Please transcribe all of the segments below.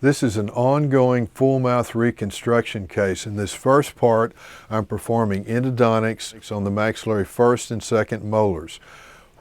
This is an ongoing full mouth reconstruction case. In this first part, I'm performing endodontics on the maxillary first and second molars.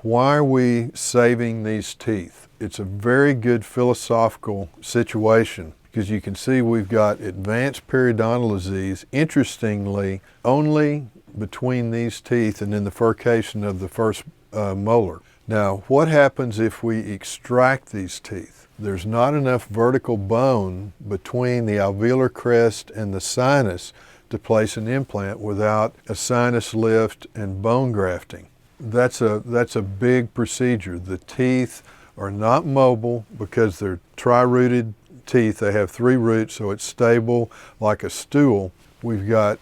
Why are we saving these teeth? It's a very good philosophical situation because you can see we've got advanced periodontal disease, interestingly, only between these teeth and in the furcation of the first molar. Now, what happens if we extract these teeth? There's not enough vertical bone between the alveolar crest and the sinus to place an implant without a sinus lift and bone grafting. That's a big procedure. The teeth are not mobile because they're tri-rooted teeth. They have 3 roots, so it's stable like a stool. We've got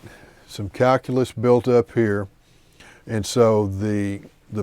some calculus built up here, and so the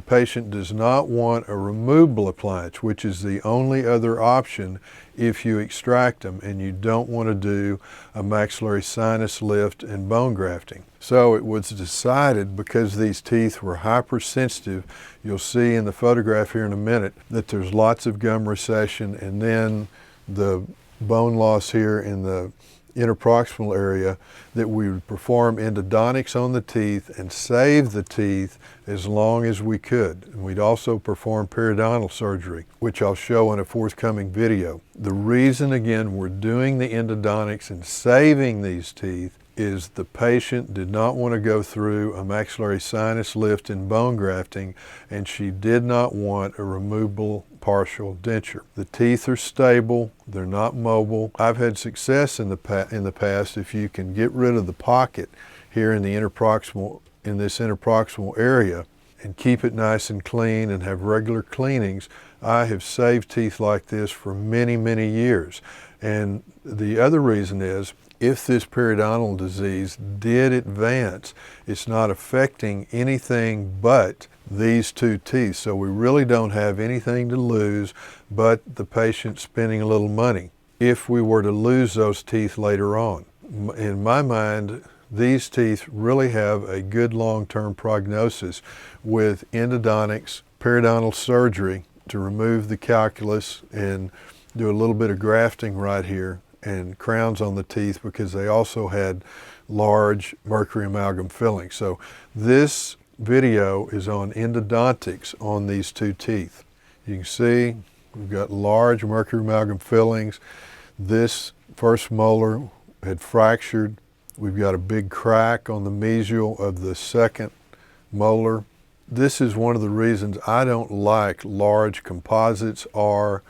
patient does not want a removable appliance, which is the only other option if you extract them and you don't want to do a maxillary sinus lift and bone grafting. So it was decided, because these teeth were hypersensitive, you'll see in the photograph here in a minute that there's lots of gum recession and then the bone loss here in the interproximal area, that we would perform endodontics on the teeth and save the teeth as long as we could. And we'd also perform periodontal surgery, which I'll show in a forthcoming video. The reason, again, we're doing the endodontics and saving these teeth is the patient did not want to go through a maxillary sinus lift and bone grafting, and she did not want a removable partial denture. The teeth are stable, they're not mobile. I've had success in the past if you can get rid of the pocket here in the this interproximal area and keep it nice and clean and have regular cleanings. I have saved teeth like this for many, many years. And the other reason is, if this periodontal disease did advance, it's not affecting anything but these 2 teeth. So we really don't have anything to lose but the patient spending a little money if we were to lose those teeth later on. In my mind, these teeth really have a good long-term prognosis with endodontics, periodontal surgery to remove the calculus and do a little bit of grafting right here, and crowns on the teeth because they also had large mercury amalgam fillings. So this video is on endodontics on these 2 teeth. You can see we've got large mercury amalgam fillings. This first molar had fractured. We've got a big crack on the mesial of the second molar. This is one of the reasons I don't like large composites or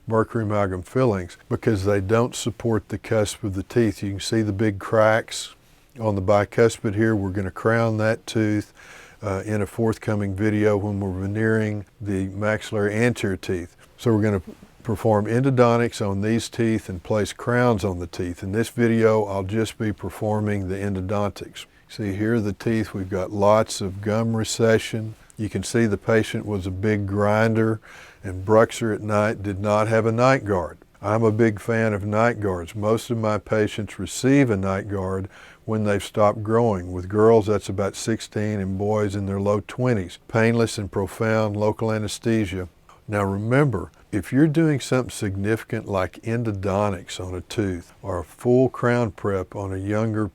mercury amalgam fillings, because they don't support the cusp of the teeth. You can see the big cracks on the bicuspid here. We're going to crown that tooth in a forthcoming video when we're veneering the maxillary anterior teeth. So we're going to perform endodontics on these teeth and place crowns on the teeth. In this video, I'll just be performing the endodontics. See here are the teeth. We've got lots of gum recession. You can see the patient was a big grinder, and Bruxer at night did not have a night guard. I'm a big fan of night guards. Most of my patients receive a night guard when they've stopped growing. With girls, that's about 16, and boys in their low 20s. Painless and profound local anesthesia. Now remember, if you're doing something significant like endodontics on a tooth, or a full crown prep on a younger,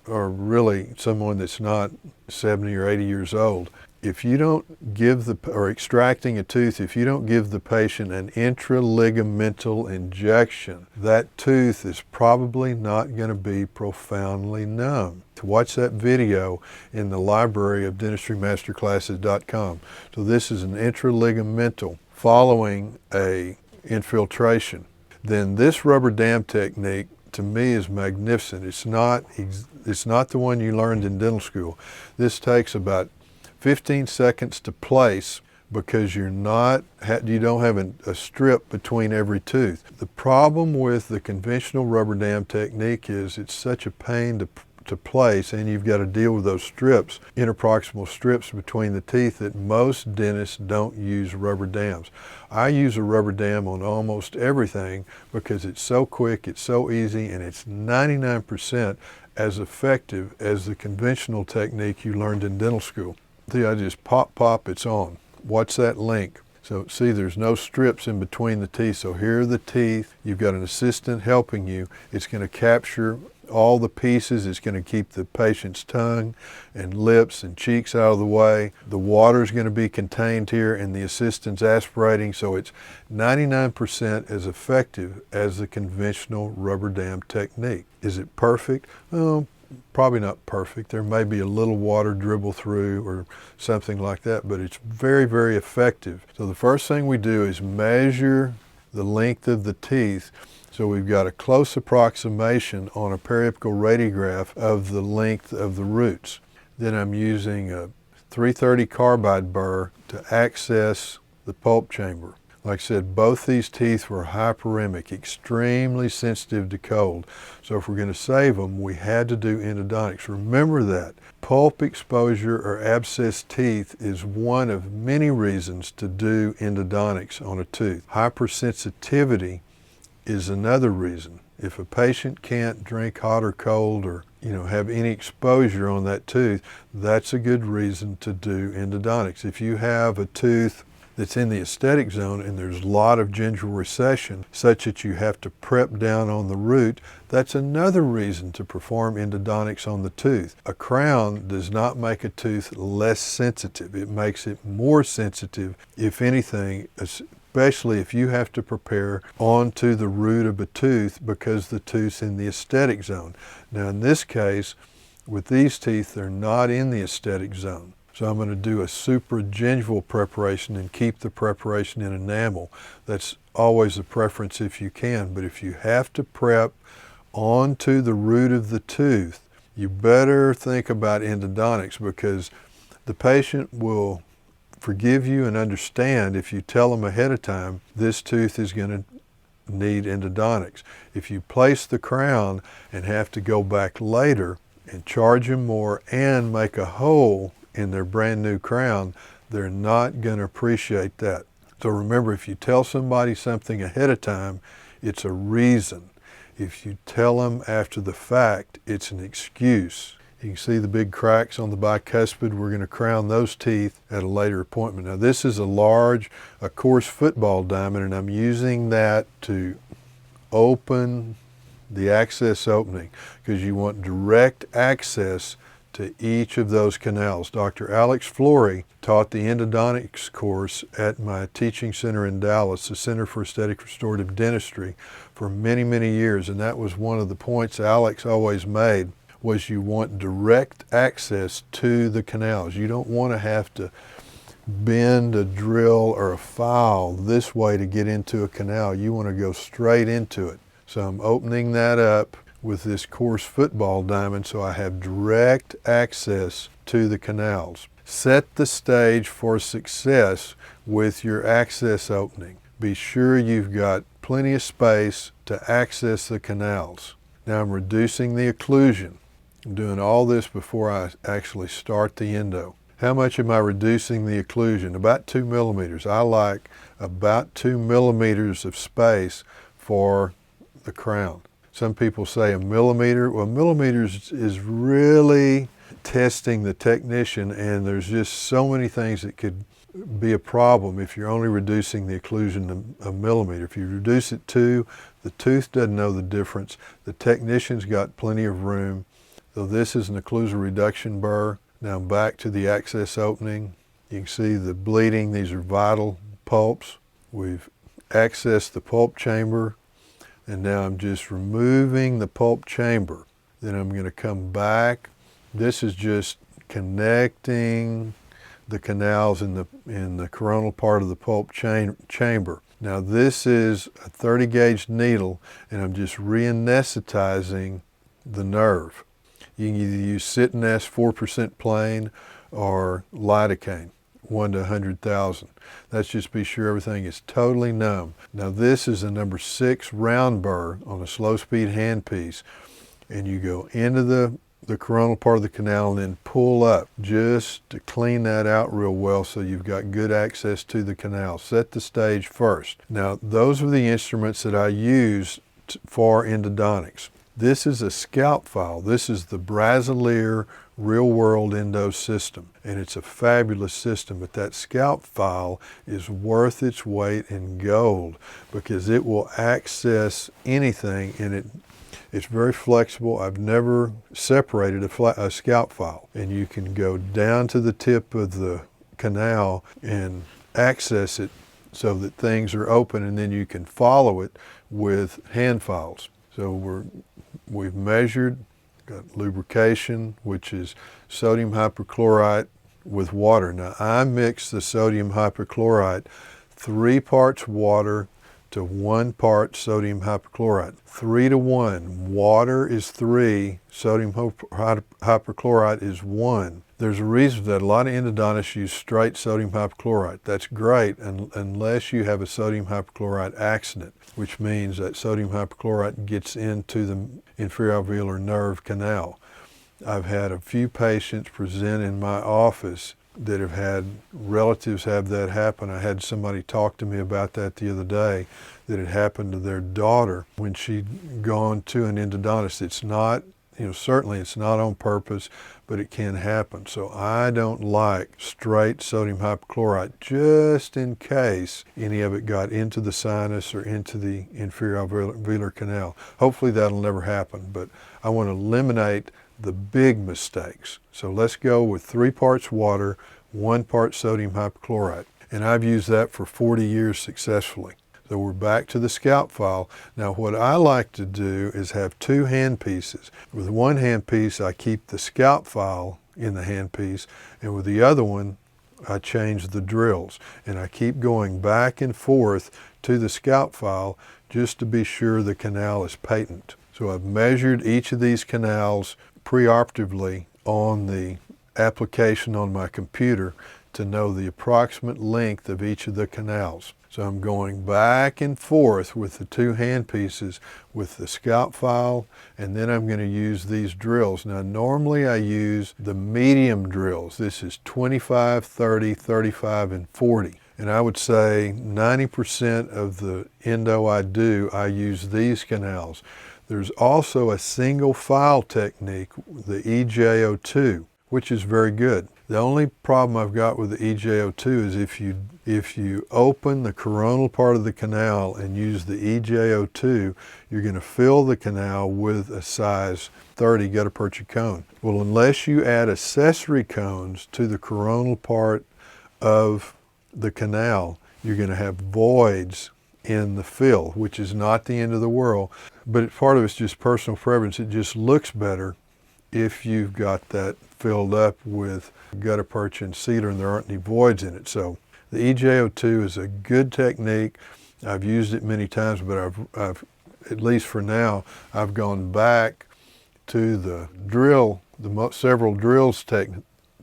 or really someone that's not 70 or 80 years old, if you don't give or extracting a tooth, if you don't give the patient an intraligamental injection, that tooth is probably not going to be profoundly numb. To watch that video in the library of dentistrymasterclasses.com. So this is an intraligamental following a infiltration. Then this rubber dam technique, to me, is magnificent. It's not the one you learned in dental school. This takes about 15 seconds to place because you don't have a strip between every tooth. The problem with the conventional rubber dam technique is it's such a pain to place, and you've got to deal with those strips, interproximal strips between the teeth, that most dentists don't use rubber dams. I use a rubber dam on almost everything because it's so quick, it's so easy, and it's 99% as effective as the conventional technique you learned in dental school. See, I just pop, it's on. Watch that link. So see, there's no strips in between the teeth. So here are the teeth. You've got an assistant helping you. It's going to capture all the pieces. It's going to keep the patient's tongue and lips and cheeks out of the way. The water is going to be contained here and the assistant's aspirating, so it's 99% as effective as the conventional rubber dam technique. Is it perfect? Well, probably not perfect. There may be a little water dribble through or something like that, but it's very, very effective. So the first thing we do is measure the length of the teeth. So we've got a close approximation on a periapical radiograph of the length of the roots. Then I'm using a 330 carbide burr to access the pulp chamber. Like I said, both these teeth were hyperemic, extremely sensitive to cold. So if we're going to save them, we had to do endodontics. Remember that. Pulp exposure or abscessed teeth is one of many reasons to do endodontics on a tooth. Hypersensitivity is another reason. If a patient can't drink hot or cold or have any exposure on that tooth, that's a good reason to do endodontics. If you have a tooth that's in the aesthetic zone and there's a lot of gingival recession such that you have to prep down on the root, that's another reason to perform endodontics on the tooth. A crown does not make a tooth less sensitive. It makes it more sensitive, if anything, especially if you have to prepare onto the root of a tooth because the tooth's in the aesthetic zone. Now in this case, with these teeth, they're not in the aesthetic zone. So I'm going to do a supragingival preparation and keep the preparation in enamel. That's always a preference if you can, but if you have to prep onto the root of the tooth, you better think about endodontics, because the patient will forgive you and understand if you tell them ahead of time this tooth is going to need endodontics. If you place the crown and have to go back later and charge them more and make a hole in their brand new crown, they're not going to appreciate that. So remember, if you tell somebody something ahead of time, it's a reason. If you tell them after the fact, it's an excuse. You can see the big cracks on the bicuspid. We're going to crown those teeth at a later appointment. Now this is a coarse football diamond, and I'm using that to open the access opening because you want direct access to each of those canals. Dr. Alex Flory taught the endodontics course at my teaching center in Dallas, the Center for Aesthetic Restorative Dentistry, for many, many years. And that was one of the points Alex always made, was you want direct access to the canals. You don't want to have to bend a drill or a file this way to get into a canal. You want to go straight into it. So I'm opening that up with this coarse football diamond so I have direct access to the canals. Set the stage for success with your access opening. Be sure you've got plenty of space to access the canals. Now I'm reducing the occlusion. I'm doing all this before I actually start the endo. How much am I reducing the occlusion? About 2 millimeters. I like about 2 millimeters of space for the crown. Some people say 1 millimeter. Well, millimeters is really testing the technician, and there's just so many things that could be a problem if you're only reducing the occlusion a millimeter. If you reduce it 2, the tooth doesn't know the difference. The technician's got plenty of room. So this is an occlusal reduction burr. Now I'm back to the access opening. You can see the bleeding. These are vital pulps. We've accessed the pulp chamber. And now I'm just removing the pulp chamber. Then I'm going to come back. This is just connecting the canals in the coronal part of the pulp chamber. Now this is a 30 gauge needle, and I'm just re-anesthetizing the nerve. You can either use Citinest 4% plain or lidocaine, 1 to 100,000. That's just be sure everything is totally numb. Now this is a number 6 round burr on a slow speed handpiece, and you go into the coronal part of the canal and then pull up just to clean that out real well so you've got good access to the canal. Set the stage first. Now those are the instruments that I use for endodontics. This is a scalp file. This is the Brasileir real-world endo system, and it's a fabulous system, but that scalp file is worth its weight in gold because it will access anything, and it's very flexible. I've never separated a scalp file, and you can go down to the tip of the canal and access it so that things are open, and then you can follow it with hand files. So we've measured, got lubrication, which is sodium hypochlorite with water. Now I mix the sodium hypochlorite 3 parts water to 1 part sodium hypochlorite. 3 to 1. Water is 3, sodium hypochlorite is 1. There's a reason that a lot of endodontists use straight sodium hypochlorite. That's great unless you have a sodium hypochlorite accident, which means that sodium hypochlorite gets into the inferior alveolar nerve canal. I've had a few patients present in my office that have had relatives have that happen. I had somebody talk to me about that the other day, that it happened to their daughter when she'd gone to an endodontist. It's not, certainly it's not on purpose, but it can happen. So I don't like straight sodium hypochlorite just in case any of it got into the sinus or into the inferior alveolar canal. Hopefully that'll never happen, but I want to eliminate the big mistakes. So let's go with 3 parts water, 1 part sodium hypochlorite. And I've used that for 40 years successfully. So we're back to the scalp file. Now what I like to do is have 2 hand pieces. With one hand piece, I keep the scalp file in the hand piece, and with the other one, I change the drills. And I keep going back and forth to the scalp file just to be sure the canal is patent. So I've measured each of these canals preoperatively on the application on my computer to know the approximate length of each of the canals. So I'm going back and forth with the 2 hand pieces with the scalp file, and then I'm going to use these drills. Now normally I use the medium drills. This is 25, 30, 35, and 40. And I would say 90% of the endo I do, I use these canals. There's also a single file technique, the EJ02, which is very good. The only problem I've got with the EJ02 is if you open the coronal part of the canal and use the EJ02, you're going to fill the canal with a size 30 gutta-percha cone. Well, unless you add accessory cones to the coronal part of the canal, you're going to have voids in the fill, which is not the end of the world, but part of it's just personal preference. It just looks better if you've got that filled up with gutta-percha and sealer and there aren't any voids in it. So the EJ02 is a good technique. I've used it many times, but I've at least for now, I've gone back to the drill, several drills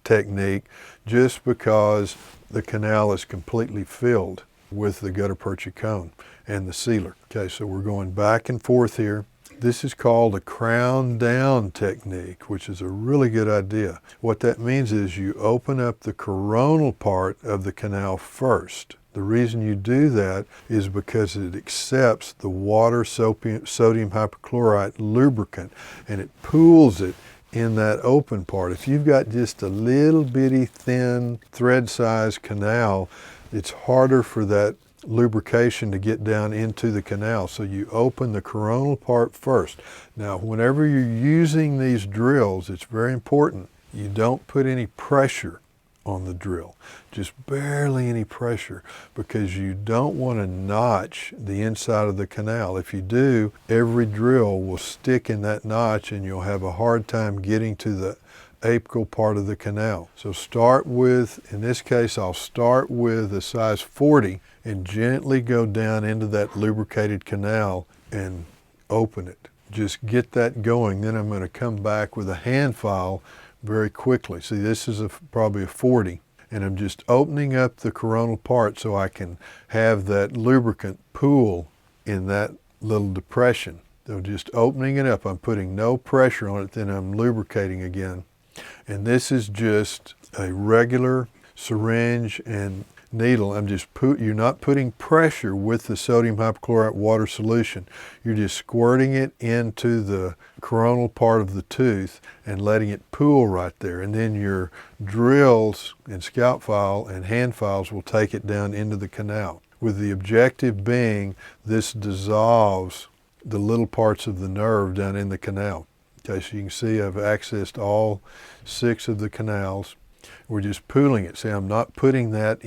technique, just because the canal is completely filled with the gutta-percha cone and the sealer. Okay, so we're going back and forth here. This is called a crown down technique, which is a really good idea. What that means is you open up the coronal part of the canal first. The reason you do that is because it accepts the water sodium hypochlorite lubricant, and it pools it in that open part. If you've got just a little bitty thin thread-sized canal, it's harder for that lubrication to get down into the canal. So you open the coronal part first. Now, whenever you're using these drills, it's very important you don't put any pressure on the drill, just barely any pressure, because you don't want to notch the inside of the canal. If you do, every drill will stick in that notch and you'll have a hard time getting to the apical part of the canal. So start with, in this case, I'll start with a size 40 and gently go down into that lubricated canal and open it. Just get that going. Then I'm going to come back with a hand file very quickly. See, this is probably a 40, and I'm just opening up the coronal part so I can have that lubricant pool in that little depression. So just opening it up, I'm putting no pressure on it, then I'm lubricating again. And this is just a regular syringe, and needle, you're not putting pressure with the sodium hypochlorite water solution. You're just squirting it into the coronal part of the tooth and letting it pool right there. And then your drills and scalp file and hand files will take it down into the canal, with the objective being this dissolves the little parts of the nerve down in the canal. Okay, so you can see I've accessed all 6 of the canals. We're just pooling it. See, I'm not putting that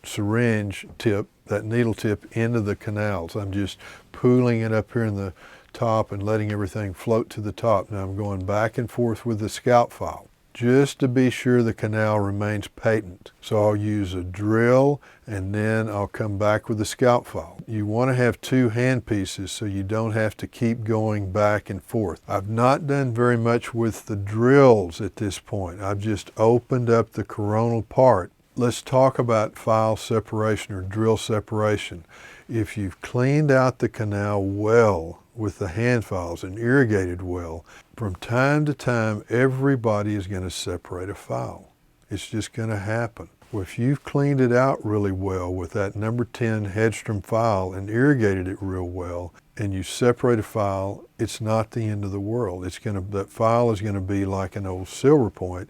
syringe tip, that needle tip, into the canals. I'm just pooling it up here in the top and letting everything float to the top. Now I'm going back and forth with the scalp file, just to be sure the canal remains patent. So I'll use a drill and then I'll come back with the scalp file. You want to have 2 hand pieces so you don't have to keep going back and forth. I've not done very much with the drills at this point. I've just opened up the coronal part. Let's talk about file separation or drill separation. If you've cleaned out the canal well with the hand files and irrigated well, from time to time, everybody is going to separate a file. It's just going to happen. Well, if you've cleaned it out really well with that number 10 Hedstrom file and irrigated it real well, and you separate a file, it's not the end of the world. That file is going to be like an old silver point,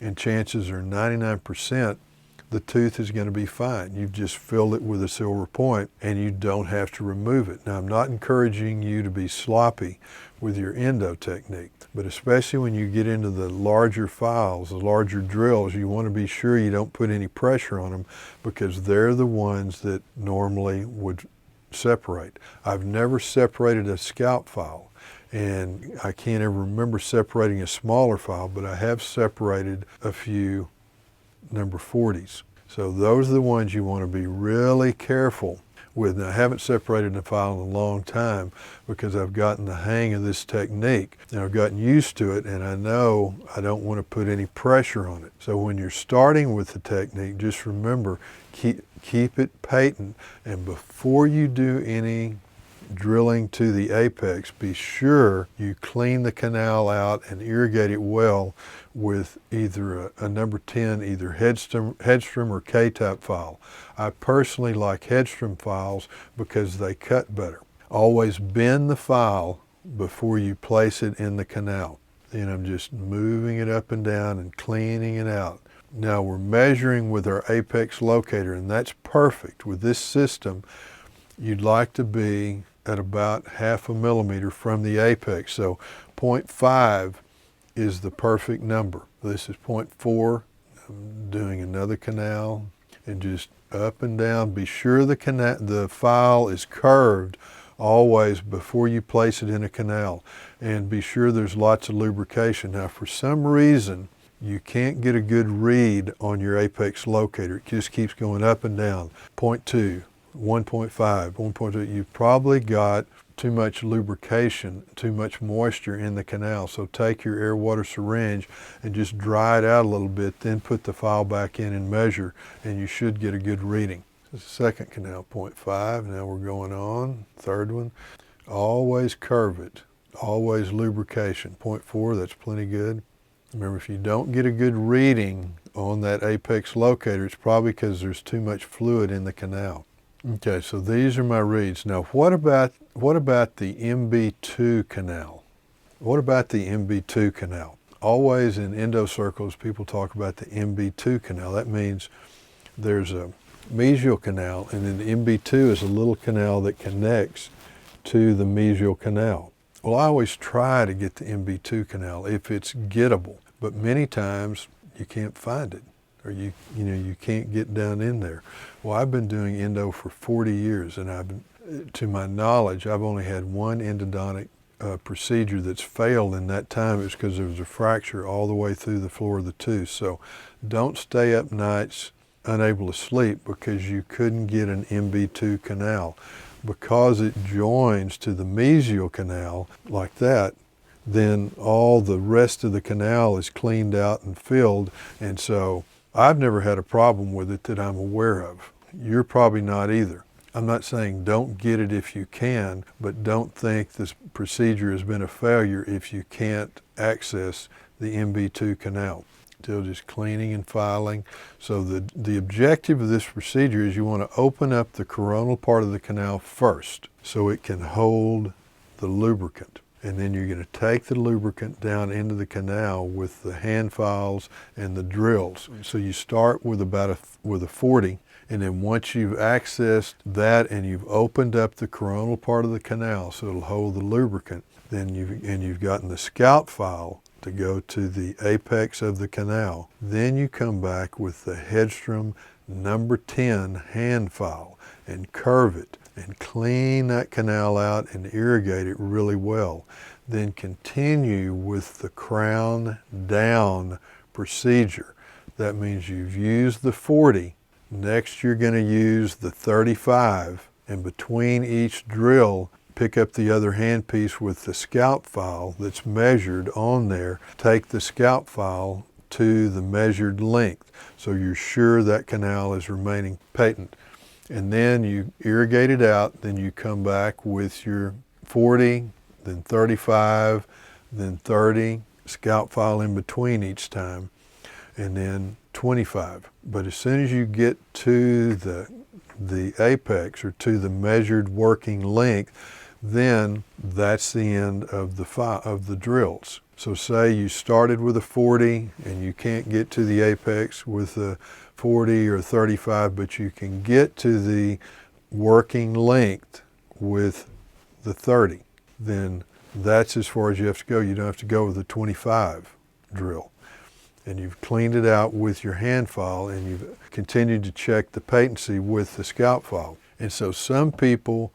and chances are 99% the tooth is going to be fine. You've just filled it with a silver point and you don't have to remove it. Now, I'm not encouraging you to be sloppy with your endo technique, but especially when you get into the larger files, the larger drills, you want to be sure you don't put any pressure on them, because they're the ones that normally would separate. I've never separated a scalp file, and I can't ever remember separating a smaller file, but I have separated a few number 40s. So those are the ones you want to be really careful with. Now, I haven't separated a file in a long time because I've gotten the hang of this technique and I've gotten used to it, and I know I don't want to put any pressure on it. So when you're starting with the technique, just remember, keep it patent, and before you do any drilling to the apex, be sure you clean the canal out and irrigate it well with either a number 10, either Hedstrom or K-type file. I personally like Hedstrom files because they cut better. Always bend the file before you place it in the canal. Then I'm just moving it up and down and cleaning it out. Now we're measuring with our apex locator, and that's perfect. With this system, you'd like to be at about 0.5 millimeter from the apex. So 0.5 is the perfect number. This is 0.4. I'm doing another canal and just up and down. Be sure the file is curved always before you place it in a canal, and be sure there's lots of lubrication. Now, for some reason, you can't get a good read on your apex locator. It just keeps going up and down. 0.2. 1.5, 1.2, you've probably got too much lubrication, too much moisture in the canal. So take your air water syringe and just dry it out a little bit, then put the file back in and measure, and you should get a good reading. This is the second canal, 0.5. Now we're going on, third one. Always curve it, always lubrication. 0.4, that's plenty good. Remember, if you don't get a good reading on that apex locator, it's probably because there's too much fluid in the canal. Okay, so these are my reads. Now, what about the MB2 canal? What about the MB2 canal? Always in endo circles, people talk about the MB2 canal. That means there's a mesial canal, and then the MB2 is a little canal that connects to the mesial canal. Well, I always try to get the MB2 canal if it's gettable, but many times you can't find it, or you can't get down in there. Well, I've been doing endo for 40 years, and to my knowledge, I've only had one endodontic procedure that's failed in that time. It was because there was a fracture all the way through the floor of the tooth. So don't stay up nights unable to sleep because you couldn't get an MB2 canal. Because it joins to the mesial canal like that, then all the rest of the canal is cleaned out and filled, and so I've never had a problem with it that I'm aware of. You're probably not either. I'm not saying don't get it if you can, but don't think this procedure has been a failure if you can't access the MB2 canal. Still just cleaning and filing. So the objective of this procedure is you want to open up the coronal part of the canal first so it can hold the lubricant. And then you're going to take the lubricant down into the canal with the hand files and the drills. So you start with with a 40, and then once you've accessed that and you've opened up the coronal part of the canal so it'll hold the lubricant, then you've gotten the scalp file to go to the apex of the canal. Then you come back with the headstrom number 10 hand file and curve it and clean that canal out and irrigate it really well. Then continue with the crown down procedure. That means you've used the 40. Next you're going to use the 35, and between each drill pick up the other handpiece with the scalp file that's measured on there. Take the scalp file to the measured length so you're sure that canal is remaining patent. And then you irrigate it out, then you come back with your 40, then 35, then 30, scalp file in between each time, and then 25. But as soon as you get to the apex or to the measured working length, then that's the end of the drills. So say you started with a 40 and you can't get to the apex with a 40 or 35, but you can get to the working length with the 30. Then that's as far as you have to go. You don't have to go with the 25 drill. And you've cleaned it out with your hand file and you've continued to check the patency with the scalp file. And so some people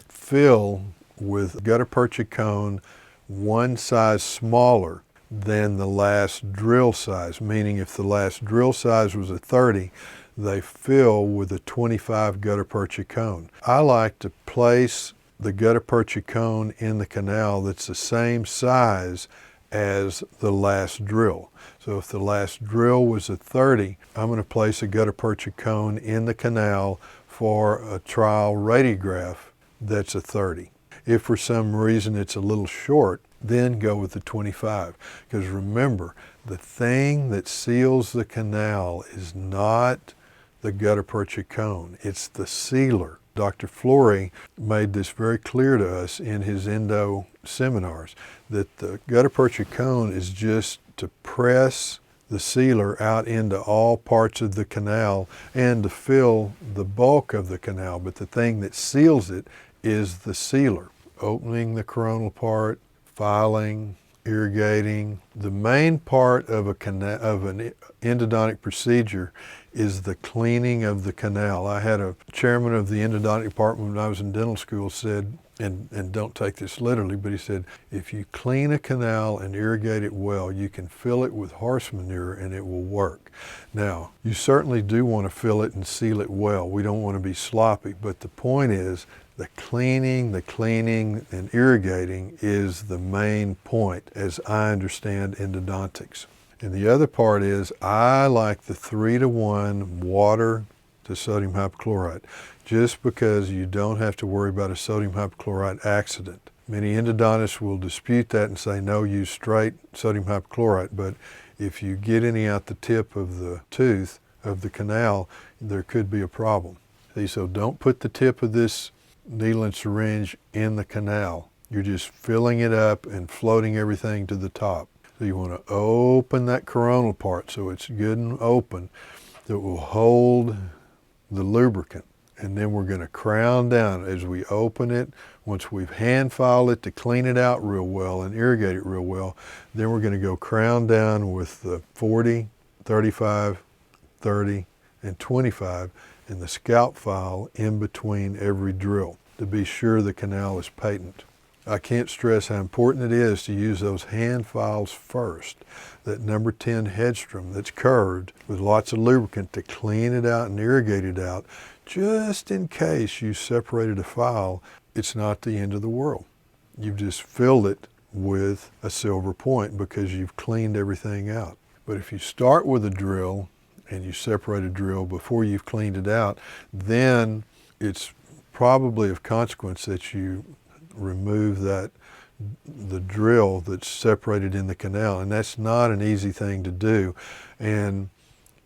fill with gutta percha cone one size smaller than the last drill size, meaning if the last drill size was a 30, they fill with a 25 gutta percha cone. I like to place the gutta percha cone in the canal that's the same size as the last drill. So if the last drill was a 30, I'm going to place a gutta percha cone in the canal for a trial radiograph that's a 30. If for some reason it's a little short, then go with the 25. Because remember, the thing that seals the canal is not the gutta percha cone, it's the sealer. Dr. Flory made this very clear to us in his endo seminars, that the gutta percha cone is just to press the sealer out into all parts of the canal and to fill the bulk of the canal. But the thing that seals it is the sealer. Opening the coronal part, filing, irrigating. The main part of an endodontic procedure is the cleaning of the canal. I had a chairman of the endodontic department when I was in dental school said, and don't take this literally, but he said, if you clean a canal and irrigate it well, you can fill it with horse manure and it will work. Now, you certainly do want to fill it and seal it well. We don't want to be sloppy, but the point is the cleaning and irrigating is the main point as I understand endodontics. And the other part is I like the 3-to-1 water to sodium hypochlorite, just because you don't have to worry about a sodium hypochlorite accident. Many endodontists will dispute that and say, no, use straight sodium hypochlorite, but if you get any out the tip of the tooth of the canal, there could be a problem. See, so don't put the tip of this needle and syringe in the canal. You're just filling it up and floating everything to the top. So you want to open that coronal part so it's good and open, that will hold the lubricant. And then we're going to crown down as we open it. Once we've hand filed it to clean it out real well and irrigate it real well, then we're going to go crown down with the 40, 35, 30, and 25 and the scalp file in between every drill to be sure the canal is patent. I can't stress how important it is to use those hand files first, that number 10 headstrom that's curved with lots of lubricant to clean it out and irrigate it out. Just in case you separated a file, it's not the end of the world. You've just filled it with a silver point because you've cleaned everything out. But if you start with a drill and you separate a drill before you've cleaned it out, then it's probably of consequence that you remove the drill that's separated in the canal, and that's not an easy thing to do. And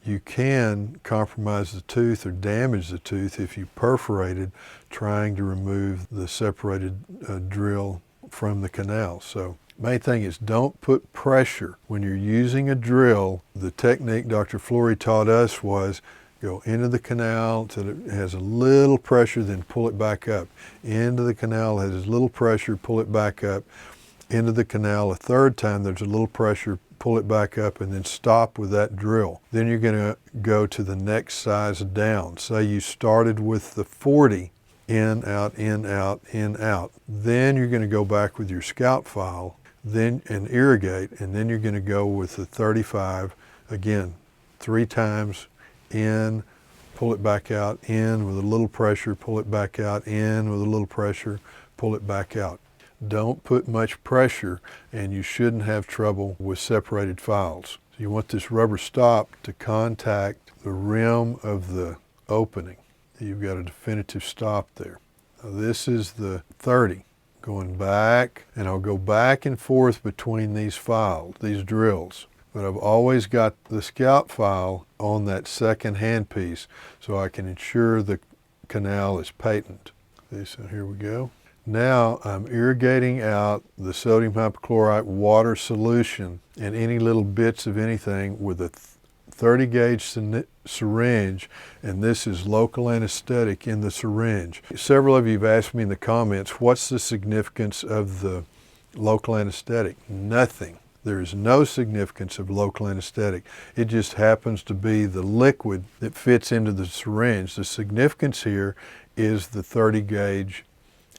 you can compromise the tooth or damage the tooth if you perforated trying to remove the separated drill from the canal. So main thing is don't put pressure. When you're using a drill, the technique Dr. Flory taught us was go into the canal till it has a little pressure, then pull it back up. Into the canal, has a little pressure, pull it back up. Into the canal a third time, there's a little pressure, pull it back up, and then stop with that drill. Then you're going to go to the next size down. Say you started with the 40, in, out, in, out, in, out. Then you're going to go back with your scout file and irrigate, and then you're going to go with the 35, again, 3 times, in, pull it back out, in with a little pressure, pull it back out, in with a little pressure, pull it back out. Don't put much pressure, and you shouldn't have trouble with separated files. So you want this rubber stop to contact the rim of the opening. You've got a definitive stop there. Now this is the 30. Going back, and I'll go back and forth between these files, these drills. But I've always got the scout file on that second handpiece so I can ensure the canal is patent. So here we go. Now I'm irrigating out the sodium hypochlorite water solution and any little bits of anything with a 30 gauge syringe, and this is local anesthetic in the syringe. Several of you have asked me in the comments, what's the significance of the local anesthetic? Nothing. There is no significance of local anesthetic. It just happens to be the liquid that fits into the syringe. The significance here is the 30 gauge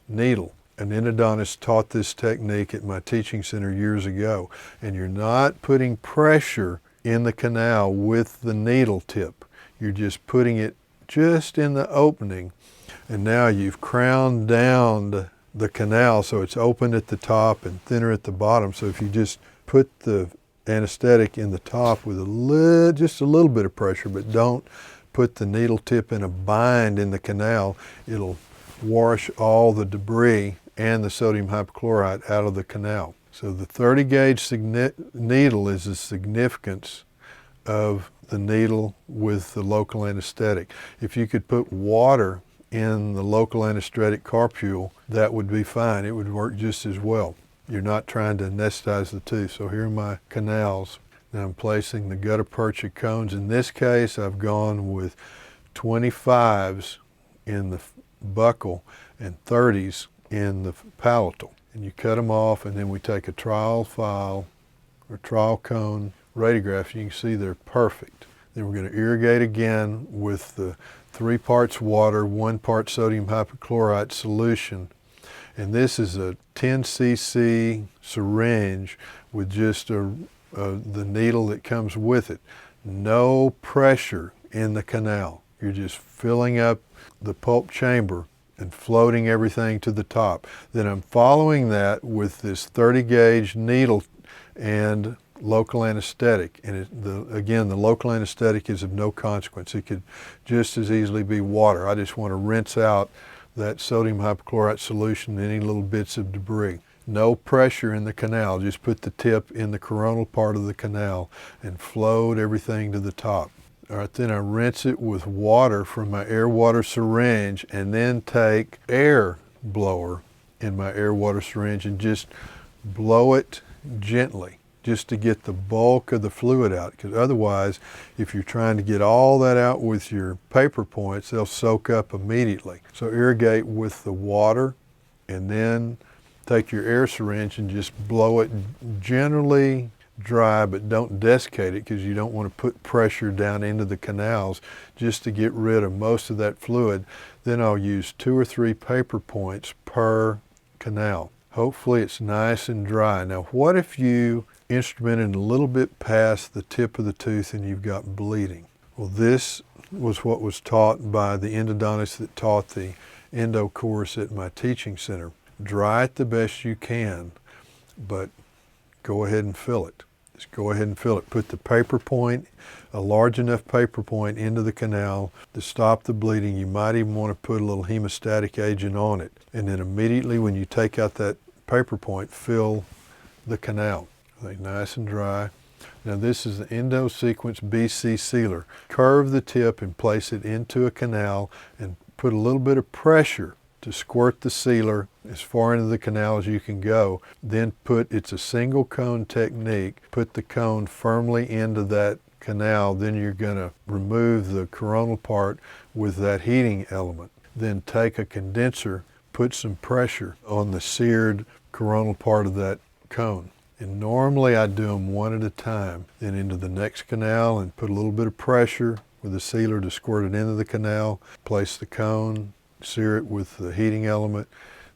needle. An endodontist taught this technique at my teaching center years ago, and you're not putting pressure in the canal with the needle tip. You're just putting it just in the opening, and now you've crowned down the canal so it's open at the top and thinner at the bottom. So if you just put the anesthetic in the top with just a little bit of pressure, but don't put the needle tip in a bind in the canal, it'll wash all the debris and the sodium hypochlorite out of the canal. So the 30 gauge needle is the significance of the needle with the local anesthetic. If you could put water in the local anesthetic carpule, that would be fine. It would work just as well. You're not trying to anesthetize the tooth. So here are my canals. Now I'm placing the gutta percha cones. In this case, I've gone with 25s in the buccal and 30s in the palatal. And you cut them off, and then we take a trial file or trial cone radiograph. You can see they're perfect. Then we're going to irrigate again with the 3 parts water, 1 part sodium hypochlorite solution. And this is a 10 cc syringe with just the needle that comes with it. No pressure in the canal. You're just filling up the pulp chamber and floating everything to the top. Then I'm following that with this 30 gauge needle and local anesthetic. And again, the local anesthetic is of no consequence. It could just as easily be water. I just want to rinse out that sodium hypochlorite solution and any little bits of debris. No pressure in the canal. Just put the tip in the coronal part of the canal and float everything to the top. All right, then I rinse it with water from my air water syringe, and then take air blower in my air water syringe and just blow it gently, just to get the bulk of the fluid out. Because otherwise, if you're trying to get all that out with your paper points, they'll soak up immediately. So irrigate with the water, and then take your air syringe and just blow it generally dry, but don't desiccate it, because you don't want to put pressure down into the canals, just to get rid of most of that fluid. Then I'll use 2 or 3 paper points per canal. Hopefully it's nice and dry. Now what if you instrumented a little bit past the tip of the tooth and you've got bleeding? Well, this was what was taught by the endodontist that taught the endo course at my teaching center. Dry it the best you can, but go ahead and fill it. Just go ahead and fill it. Put the paper point, a large enough paper point, into the canal to stop the bleeding. You might even want to put a little hemostatic agent on it. And then immediately when you take out that paper point, fill the canal. Nice and dry. Now this is the Endosequence BC Sealer. Curve the tip and place it into a canal and put a little bit of pressure to squirt the sealer as far into the canal as you can go. Then it's a single cone technique. Put the cone firmly into that canal. Then you're going to remove the coronal part with that heating element. Then take a condenser, put some pressure on the seared coronal part of that cone. And normally I do them one at a time. Then into the next canal and put a little bit of pressure with the sealer to squirt it into the canal. Place the cone, sear it with the heating element,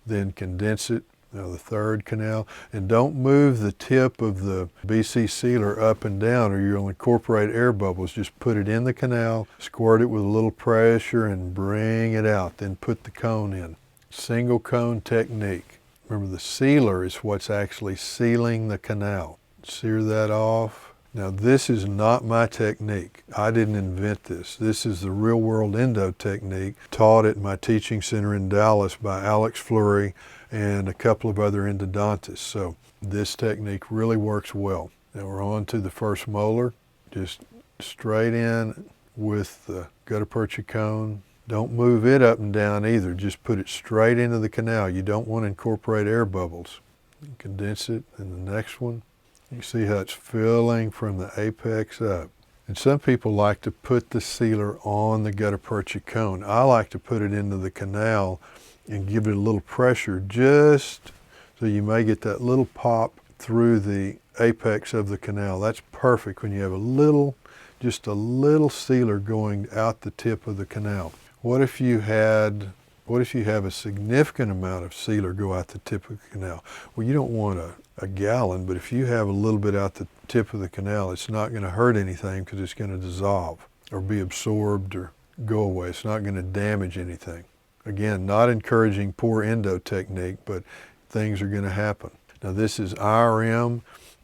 then condense it. Now the third canal. And don't move the tip of the BC Sealer up and down or you'll incorporate air bubbles. Just put it in the canal, squirt it with a little pressure and bring it out. Then put the cone in. Single cone technique. Remember, the sealer is what's actually sealing the canal. Sear that off. Now this is not my technique. I didn't invent this. This is the real world endo technique taught at my teaching center in Dallas by Alex Fleury and a couple of other endodontists. So this technique really works well. Now we're on to the first molar. Just straight in with the gutta percha cone. Don't move it up and down either. Just put it straight into the canal. You don't want to incorporate air bubbles. Condense it. And the next one, you see how it's filling from the apex up. And some people like to put the sealer on the gutta percha cone. I like to put it into the canal and give it a little pressure just so you may get that little pop through the apex of the canal. That's perfect when you have just a little sealer going out the tip of the canal. What if you have a significant amount of sealer go out the tip of the canal? Well, you don't want a gallon, but if you have a little bit out the tip of the canal, it's not going to hurt anything because it's going to dissolve or be absorbed or go away. It's not going to damage anything. Again, not encouraging poor endo technique, but things are going to happen. Now this is IRM,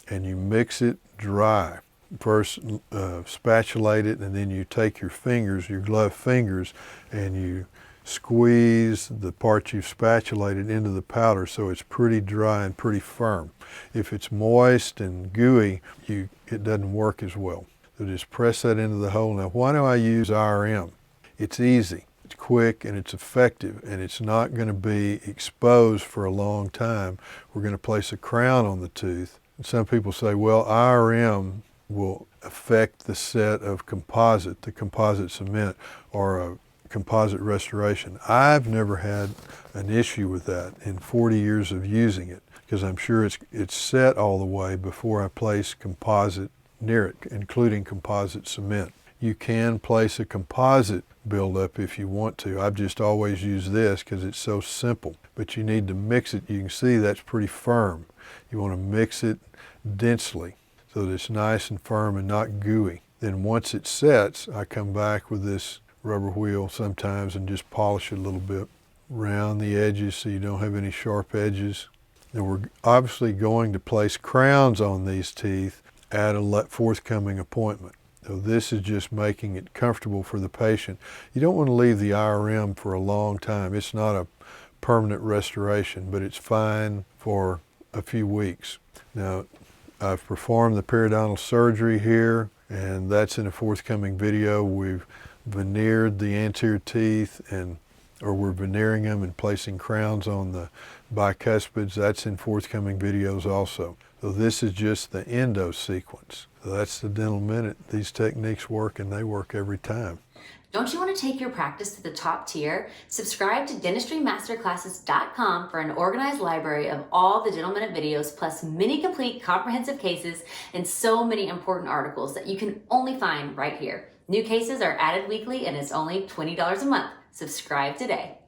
and you mix it dry. First spatulate it, and then you take your fingers, your gloved fingers, and you squeeze the part you've spatulated into the powder so it's pretty dry and pretty firm. If it's moist and gooey, it doesn't work as well. So just press that into the hole. Now why do I use IRM? It's easy, it's quick, and it's effective, and it's not going to be exposed for a long time. We're going to place a crown on the tooth. And some people say, well, IRM will affect the set of composite, the composite cement, or a composite restoration. I've never had an issue with that in 40 years of using it, because I'm sure it's set all the way before I place composite near it, including composite cement. You can place a composite buildup if you want to. I've just always used this because it's so simple, but you need to mix it. You can see that's pretty firm. You want to mix it densely so that it's nice and firm and not gooey. Then once it sets, I come back with this rubber wheel sometimes and just polish it a little bit around the edges so you don't have any sharp edges. Now we're obviously going to place crowns on these teeth at a forthcoming appointment. So this is just making it comfortable for the patient. You don't want to leave the IRM for a long time. It's not a permanent restoration, but it's fine for a few weeks. Now, I've performed the periodontal surgery here, and that's in a forthcoming video. We've veneered the anterior teeth, or we're veneering them and placing crowns on the bicuspids. That's in forthcoming videos also. So this is just the endo sequence. So that's the Dental Minute. These techniques work, and they work every time. Don't you want to take your practice to the top tier? Subscribe to dentistrymasterclasses.com for an organized library of all the Dental Minute videos, plus many complete comprehensive cases and so many important articles that you can only find right here. New cases are added weekly, and it's only $20 a month. Subscribe today.